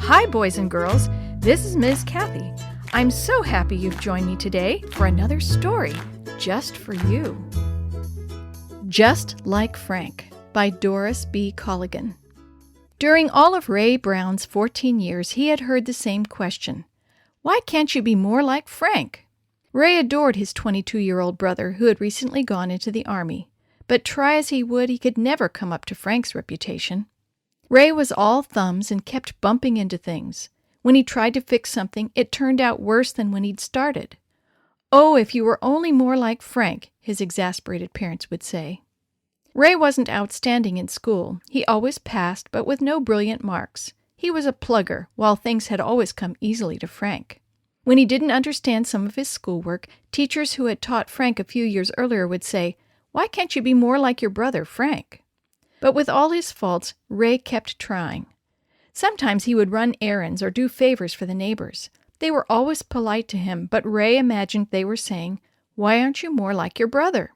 Hi, boys and girls. This is Ms. Kathy. I'm so happy you've joined me today for another story just for you. Just Like Frank by Dorris B. Colligan. During all of Ray Brown's 14 years, he had heard the same question. Why can't you be more like Frank? Ray adored his 22-year-old brother who had recently gone into the Army, but try as he would, he could never come up to Frank's reputation. Ray was all thumbs and kept bumping into things. When he tried to fix something, it turned out worse than when he'd started. Oh, if you were only more like Frank, his exasperated parents would say. Ray wasn't outstanding in school. He always passed, but with no brilliant marks. He was a plugger, while things had always come easily to Frank. When he didn't understand some of his schoolwork, teachers who had taught Frank a few years earlier would say, "Why can't you be more like your brother, Frank?" But with all his faults, Ray kept trying. Sometimes he would run errands or do favors for the neighbors. They were always polite to him, but Ray imagined they were saying, "Why aren't you more like your brother?"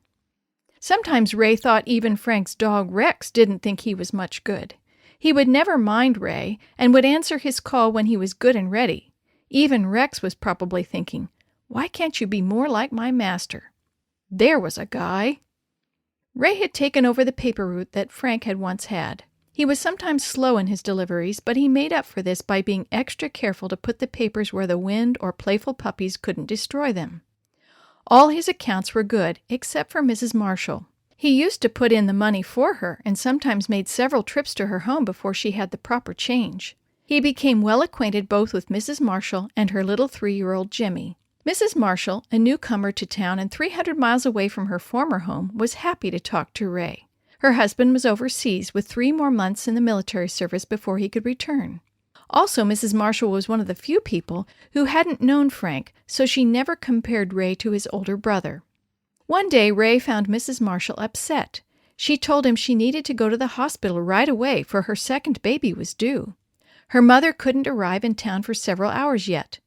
Sometimes Ray thought even Frank's dog Rex didn't think he was much good. He would never mind Ray and would answer his call when he was good and ready. Even Rex was probably thinking, "Why can't you be more like my master?" There was a guy! Ray had taken over the paper route that Frank had once had. He was sometimes slow in his deliveries, but he made up for this by being extra careful to put the papers where the wind or playful puppies couldn't destroy them. All his accounts were good, except for Mrs. Marshall. He used to put in the money for her and sometimes made several trips to her home before she had the proper change. He became well acquainted both with Mrs. Marshall and her little 3-year-old Jimmy. Mrs. Marshall, a newcomer to town and 300 miles away from her former home, was happy to talk to Ray. Her husband was overseas with 3 more months in the military service before he could return. Also, Mrs. Marshall was one of the few people who hadn't known Frank, so she never compared Ray to his older brother. One day, Ray found Mrs. Marshall upset. She told him she needed to go to the hospital right away, for her second baby was due. Her mother couldn't arrive in town for several hours yet.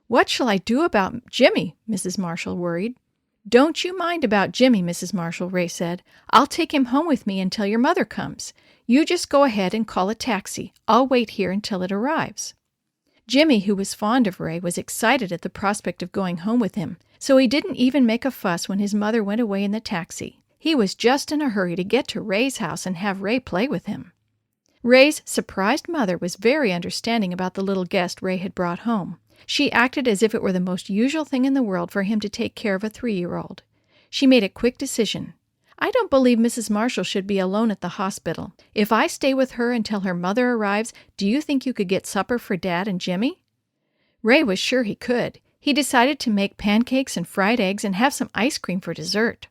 "What shall I do about Jimmy?" Mrs. Marshall worried. "Don't you mind about Jimmy, Mrs. Marshall," Ray said. "I'll take him home with me until your mother comes. You just go ahead and call a taxi. I'll wait here until it arrives." Jimmy, who was fond of Ray, was excited at the prospect of going home with him, so he didn't even make a fuss when his mother went away in the taxi. He was just in a hurry to get to Ray's house and have Ray play with him. Ray's surprised mother was very understanding about the little guest Ray had brought home. She acted as if it were the most usual thing in the world for him to take care of a 3-year-old. She made a quick decision. "I don't believe Mrs. Marshall should be alone at the hospital. If I stay with her until her mother arrives, do you think you could get supper for Dad and Jimmy?" Ray was sure he could. He decided to make pancakes and fried eggs and have some ice cream for dessert.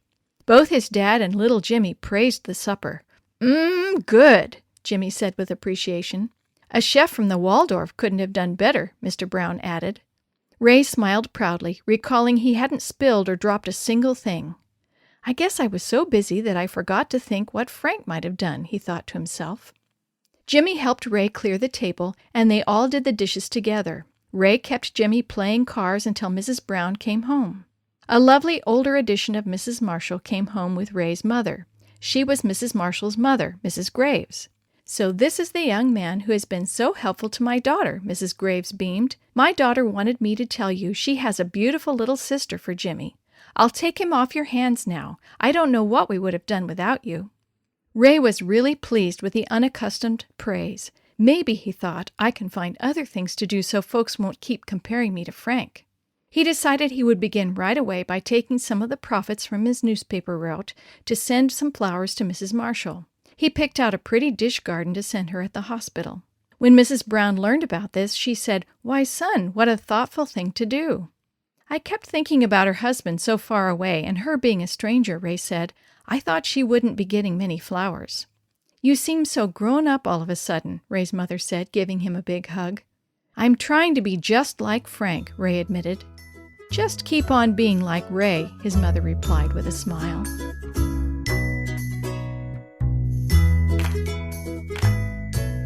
Both his dad and little Jimmy praised the supper. Good," Jimmy said with appreciation. "A chef from the Waldorf couldn't have done better," Mr. Brown added. Ray smiled proudly, recalling he hadn't spilled or dropped a single thing. "I guess I was so busy that I forgot to think what Frank might have done," he thought to himself. Jimmy helped Ray clear the table, and they all did the dishes together. Ray kept Jimmy playing cars until Mrs. Brown came home. A lovely older edition of Mrs. Marshall came home with Ray's mother. She was Mrs. Marshall's mother, Mrs. Graves. "So this is the young man who has been so helpful to my daughter," Mrs. Graves beamed. "My daughter wanted me to tell you she has a beautiful little sister for Jimmy. I'll take him off your hands now. I don't know what we would have done without you." Ray was really pleased with the unaccustomed praise. Maybe, he thought, I can find other things to do so folks won't keep comparing me to Frank. He decided he would begin right away by taking some of the profits from his newspaper route to send some flowers to Mrs. Marshall. He picked out a pretty dish garden to send her at the hospital. When Mrs. Brown learned about this, she said, "Why, son, what a thoughtful thing to do." "I kept thinking about her husband so far away and her being a stranger," Ray said. "I thought she wouldn't be getting many flowers." "You seem so grown up all of a sudden," Ray's mother said, giving him a big hug. "I'm trying to be just like Frank," Ray admitted. "Just keep on being like Ray," his mother replied with a smile.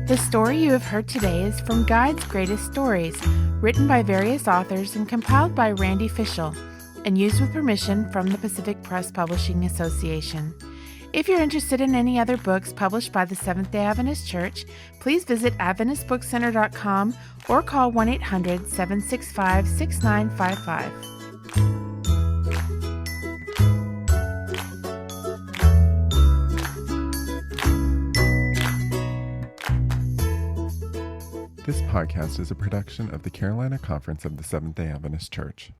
The story you have heard today is from Guide's Greatest Stories, written by various authors and compiled by Randy Fischel, and used with permission from the Pacific Press Publishing Association. If you're interested in any other books published by the Seventh-day Adventist Church, please visit AdventistBookCenter.com or call 1-800-765-6955. This podcast is a production of the Carolina Conference of the Seventh-day Adventist Church.